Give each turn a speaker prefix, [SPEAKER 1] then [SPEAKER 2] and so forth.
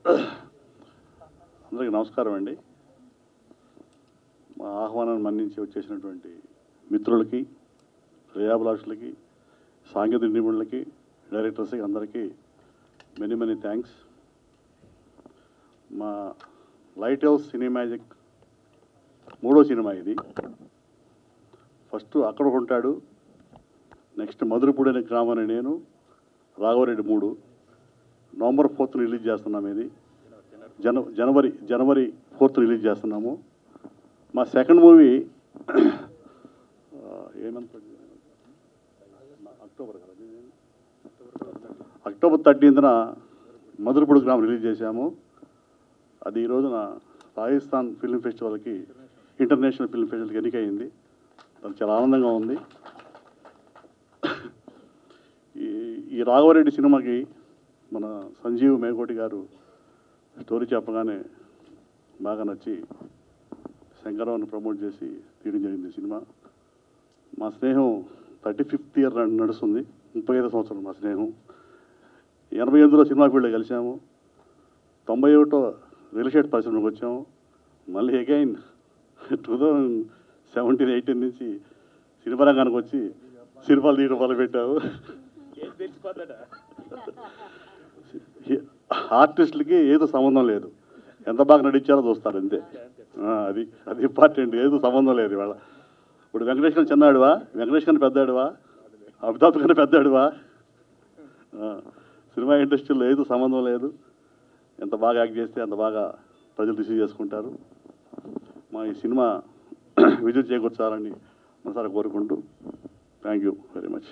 [SPEAKER 1] అందరికీ నమస్కారం అండి. మా ఆహ్వానాన్ని మన్నించి వచ్చేసినటువంటి మిత్రులకి, శ్రేయాభిలాషులకి, సాంకేతిక నిపుణులకి, డైరెక్టర్స్కి అందరికీ మెనీ థ్యాంక్స్. మా లైట్ హౌస్ సినిమాజిక్ 3వ సినిమా ఇది. ఫస్ట్ అక్కడ ఉంటాడు, నెక్స్ట్ మధురపూడి అనే గ్రామాన్ని నేను, రాఘవరెడ్డి 3 నవంబర్ 4th రిలీజ్ చేస్తున్నాము. ఇది జనవరి 4th రిలీజ్ చేస్తున్నాము. మా second movie October 13th Madhurapudi గ్రామం రిలీజ్ చేశాము. అది ఈ రోజున రాజస్థాన్ ఫిల్మ్ ఫెస్టివల్కి, ఇంటర్నేషనల్ ఫిల్మ్ ఫెస్టివల్కి ఎన్నికయింది. అది చాలా ఆనందంగా ఉంది. ఈ రాఘవరెడ్డి సినిమాకి మన సంజీవ్ మేకోటి గారు స్టోరీ చెప్పగానే బాగా నచ్చి శంకరరావుని ప్రమోట్ చేసి తీయడం జరిగింది. సినిమా మా స్నేహం 35th year నడుస్తుంది. 35వ సంవత్సరం మా స్నేహం. 88లో సినిమా ఫీల్డ్లో కలిసాము. 91 రియల్ ఎస్టేట్ పరిశ్రమకు వచ్చాము. మళ్ళీ అగైన్ 2017-18 నుంచి సినిమా రంగానికి వచ్చి సినిమాలు తీయడం మొదలుపెట్టాము. ఆర్టిస్టులకి ఏదో సంబంధం లేదు, ఎంత బాగా నటించారో చూస్తారు అంతే. అది ఇంపార్టెంట్. ఏదో సంబంధం లేదు ఇవాళ. ఇప్పుడు వెంకటేష్ గారు చిన్నాడువా, వెంకటేష్ గారిని పెద్దాడువా, అమితాబ్ గారిని పెద్దాడువా, సినిమా ఇండస్ట్రీలో ఏదో సంబంధం లేదు. ఎంత బాగా యాక్ట్ చేస్తే అంత బాగా ప్రజలు రిసీవ్ చేసుకుంటారు. మా ఈ సినిమా విజయం చేకూర్చాలని మనసారా కోరుకుంటూ థ్యాంక్ యూ వెరీ మచ్.